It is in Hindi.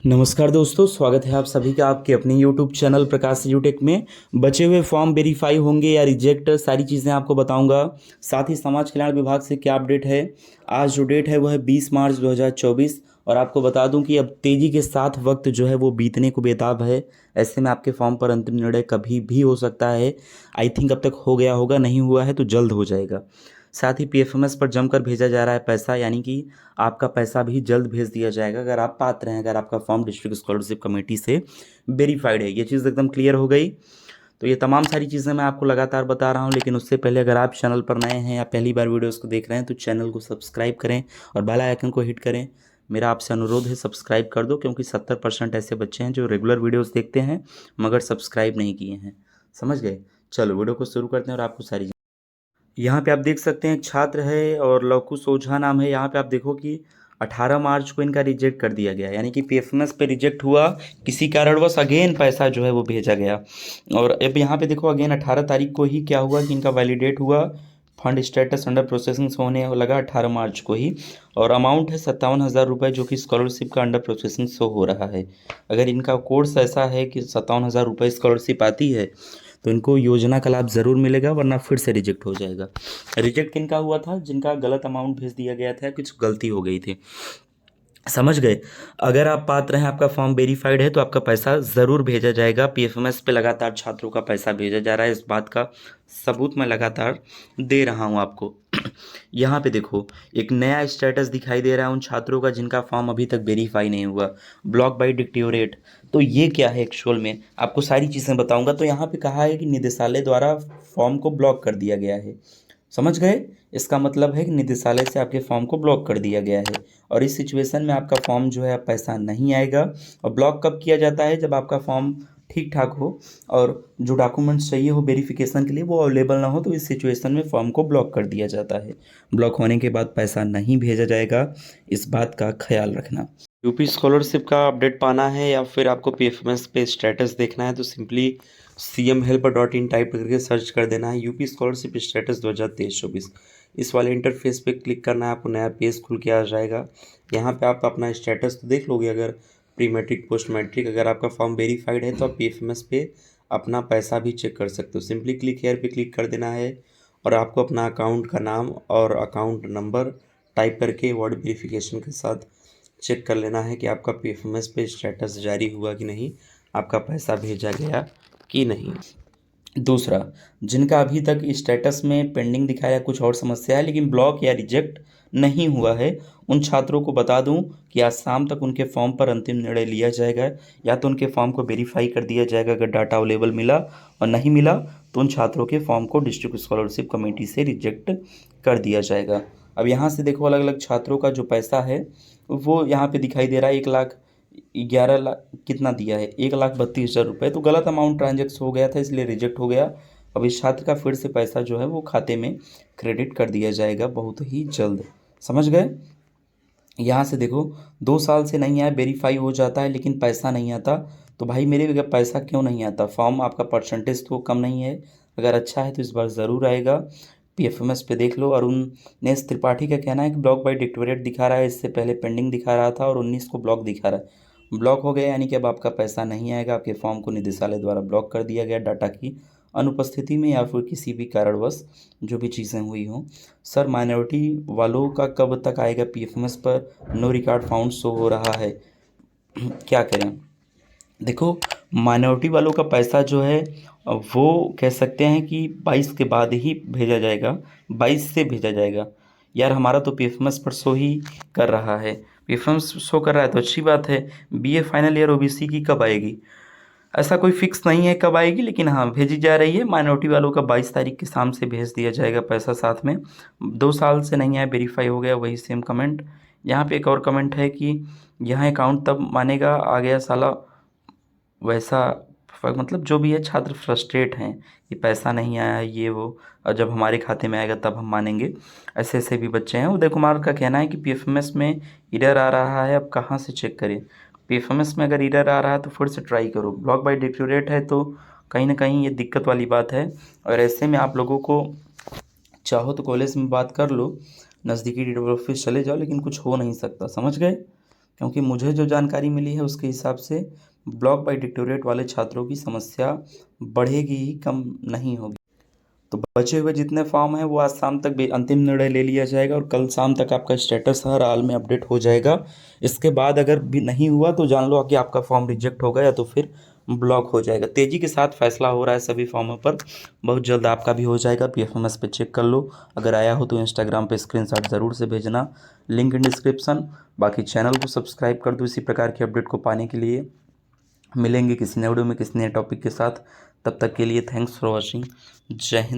नमस्कार दोस्तों, स्वागत है आप सभी का आपके अपने YouTube चैनल प्रकाश एजुटेक में। बचे हुए फॉर्म वेरीफाई होंगे या रिजेक्ट, सारी चीज़ें आपको बताऊंगा। साथ ही समाज कल्याण विभाग से क्या अपडेट है। आज जो डेट है वह है 20 मार्च 2024 और आपको बता दूं कि अब तेज़ी के साथ वक्त जो है वो बीतने को बेताब है। ऐसे में आपके फॉर्म पर अंतिम निर्णय कभी भी हो सकता है। आई थिंक अब तक हो गया होगा, नहीं हुआ है तो जल्द हो जाएगा। साथ ही पीएफएमएस पर जमकर भेजा जा रहा है पैसा, यानी कि आपका पैसा भी जल्द भेज दिया जाएगा अगर आप पात्र हैं, अगर आपका फॉर्म डिस्ट्रिक्ट स्कॉलरशिप कमेटी से वेरीफाइड है। ये चीज़ एकदम क्लियर हो गई। तो ये तमाम सारी चीज़ें मैं आपको लगातार बता रहा हूँ, लेकिन उससे पहले अगर आप चैनल पर नए हैं या पहली बार वीडियोस को देख रहे हैं तो चैनल को सब्सक्राइब करें और बेल आइकन को हिट करें। मेरा आपसे अनुरोध है सब्सक्राइब कर दो, क्योंकि 70% ऐसे बच्चे हैं जो रेगुलर वीडियोस देखते हैं मगर सब्सक्राइब नहीं किए हैं। समझ गए? चलो वीडियो को शुरू करते हैं और आपको सारी यहाँ पे आप देख सकते हैं एक छात्र है और लवकुश ओझा नाम है। यहाँ पे आप देखो कि 18 मार्च को इनका रिजेक्ट कर दिया गया, यानी कि पीएफएमएस पे रिजेक्ट हुआ किसी कारणवश। अगेन पैसा जो है वो भेजा गया और अब यहाँ पे देखो अगेन 18 तारीख को ही क्या हुआ कि इनका वैलिडेट हुआ। फंड स्टेटस अंडर प्रोसेसिंग होने लगा 18 मार्च को ही, और अमाउंट है 57,000 रुपये, जो कि स्कॉलरशिप का अंडर प्रोसेसिंग शो हो रहा है। अगर इनका कोर्स ऐसा है कि 57,000 रुपये स्कॉलरशिप आती है तो इनको योजना का लाभ ज़रूर मिलेगा, वरना फिर से रिजेक्ट हो जाएगा। रिजेक्ट किनका हुआ था? जिनका गलत अमाउंट भेज दिया गया था, कुछ गलती हो गई थी। समझ गए? अगर आप पात्र हैं, आपका फॉर्म वेरीफाइड है तो आपका पैसा ज़रूर भेजा जाएगा। पीएफएमएस पे लगातार छात्रों का पैसा भेजा जा रहा है, इस बात का सबूत मैं लगातार दे रहा हूं आपको। यहाँ पे देखो एक नया स्टेटस दिखाई दे रहा है उन छात्रों का जिनका फॉर्म अभी तक वेरीफाई नहीं हुआ, ब्लॉक बाई डिक्टोरेट। तो ये क्या है एक्चुअल में, आपको सारी चीज़ें बताऊंगा। तो यहाँ पे कहा है कि निदेशालय द्वारा फॉर्म को ब्लॉक कर दिया गया है। समझ गए? इसका मतलब है कि निदेशालय से आपके फॉर्म को ब्लॉक कर दिया गया है और इस सिचुएशन में आपका फॉर्म जो है पैसा नहीं आएगा। और ब्लॉक कब किया जाता है? जब आपका फॉर्म ठीक ठाक हो और जो डॉक्यूमेंट्स चाहिए हो वेरिफिकेशन के लिए वो अवेलेबल ना हो, तो इस सिचुएशन में फॉर्म को ब्लॉक कर दिया जाता है। ब्लॉक होने के बाद पैसा नहीं भेजा जाएगा, इस बात का ख्याल रखना। यूपी स्कॉलरशिप का अपडेट पाना है या फिर आपको पीएफएमएस पे स्टेटस देखना है तो सिंपली cmhelper.in टाइप करके सर्च कर देना है। यूपी स्कॉलरशिप स्टेटस 2023-24 इस वाले इंटरफेस पे क्लिक करना है, आपको नया पेज खुल के आ जाएगा। यहाँ पे आप अपना स्टेटस तो देख लोगे, अगर प्री मैट्रिक पोस्ट मैट्रिक अगर आपका फॉर्म वेरीफाइड है तो आप पीएफएमएस पे अपना पैसा भी चेक कर सकते हो। सिंपली क्लिक हेयर पे क्लिक कर देना है और आपको अपना अकाउंट का नाम और अकाउंट नंबर टाइप करके वर्ड वेरिफिकेशन के साथ चेक कर लेना है कि आपका पीएफएमएस पे स्टेटस जारी हुआ कि नहीं, आपका पैसा भेजा गया कि नहीं। दूसरा, जिनका अभी तक स्टेटस में पेंडिंग दिखाया कुछ और समस्या है लेकिन ब्लॉक या रिजेक्ट नहीं हुआ है, उन छात्रों को बता दूं कि आज शाम तक उनके फॉर्म पर अंतिम निर्णय लिया जाएगा। या तो उनके फॉर्म को वेरीफाई कर दिया जाएगा अगर डाटा अवेलेबल मिला, और नहीं मिला तो उन छात्रों के फॉर्म को डिस्ट्रिक्ट स्कॉलरशिप कमेटी से रिजेक्ट कर दिया जाएगा। अब यहाँ से देखो अलग अलग छात्रों का जो पैसा है वो यहाँ पे दिखाई दे रहा है। 1,11,00,000 कितना दिया है, 1,32,000 रुपये। तो गलत अमाउंट ट्रांजेक्ट हो गया था, इसलिए रिजेक्ट हो गया। अब इस छात्र का फिर से पैसा जो है वो खाते में क्रेडिट कर दिया जाएगा बहुत ही जल्द। समझ गए? यहाँ से देखो 2 साल से नहीं आया, वेरीफाई हो जाता है लेकिन पैसा नहीं आता। तो भाई मेरे बगैर पैसा क्यों नहीं आता? फॉर्म आपका परसेंटेज तो कम नहीं है, अगर अच्छा है तो इस बार ज़रूर आएगा। पीएफएमएस पे देख लो। अरुणेश त्रिपाठी का कहना है कि ब्लॉक बाई डिक्टोरेट दिखा रहा है, इससे पहले पेंडिंग दिखा रहा था और 19 को ब्लॉक दिखा रहा है। ब्लॉक हो गया यानी कि अब आपका पैसा नहीं आएगा, आपके फॉर्म को निदेशालय द्वारा ब्लॉक कर दिया गया डाटा की अनुपस्थिति में या फिर किसी भी कारणवश जो भी चीज़ें हुई हों। सर माइनॉरिटी वालों का कब तक आएगा पीएफएमएस पर? नो रिकॉर्ड फाउंड शो हो रहा है, क्या करें? देखो माइनॉरिटी वालों का पैसा जो है वो कह सकते हैं कि 22 के बाद ही भेजा जाएगा, 22 से भेजा जाएगा। यार हमारा तो पीएफएमएस पर शो ही कर रहा है, पीएफएमएस शो कर रहा है तो अच्छी बात है। बीए फाइनल ईयर ओबीसी की कब आएगी? ऐसा कोई फिक्स नहीं है कब आएगी, लेकिन हाँ भेजी जा रही है। माइनॉरिटी वालों का 22 तारीख की शाम से भेज दिया जाएगा पैसा साथ में। 2 साल से नहीं आया, वेरीफाई हो गया, वही सेम कमेंट। यहाँ पे एक और कमेंट है कि यहाँ अकाउंट तब मानेगा आ गया साला वैसा। मतलब जो भी है छात्र फ्रस्ट्रेट हैं कि पैसा नहीं आया है ये वो, और जब हमारे खाते में आएगा तब हम मानेंगे। ऐसे ऐसे भी बच्चे हैं। उदय कुमार का कहना है कि पीएफएमएस में एरर आ रहा है, अब कहाँ से चेक करें? पीएफएमएस में अगर एरर आ रहा है तो फिर से ट्राई करो। ब्लॉक बाई डिक्टोरेट है तो कहीं ना कहीं ये दिक्कत वाली बात है। और ऐसे में आप लोगों को चाहो तो कॉलेज में बात कर लो, नज़दीकी डीडब्ल्यू ऑफिस चले जाओ, लेकिन कुछ हो नहीं सकता। समझ गए? क्योंकि मुझे जो जानकारी मिली है उसके हिसाब से ब्लॉक बाई डिक्टोरेट वाले छात्रों की समस्या बढ़ेगी ही, कम नहीं होगी। तो बचे हुए जितने फॉर्म हैं वो आज शाम तक भी अंतिम निर्णय ले लिया जाएगा और कल शाम तक आपका स्टेटस हर हाल में अपडेट हो जाएगा। इसके बाद अगर भी नहीं हुआ तो जान लो कि आपका फॉर्म रिजेक्ट होगा या तो फिर ब्लॉक हो जाएगा। तेज़ी के साथ फैसला हो रहा है सभी फॉर्मों पर, बहुत जल्द आपका भी हो जाएगा। PFMS पे चेक कर लो, अगर आया हो तो इंस्टाग्राम पे स्क्रीनशॉट ज़रूर से भेजना, लिंक इन डिस्क्रिप्शन। बाकी चैनल को सब्सक्राइब कर दो इसी प्रकार की अपडेट को पाने के लिए। मिलेंगे किसी नए वीडियो में किसी नए टॉपिक के साथ, तब तक के लिए थैंक्स फॉर वॉचिंग। जय हिंद।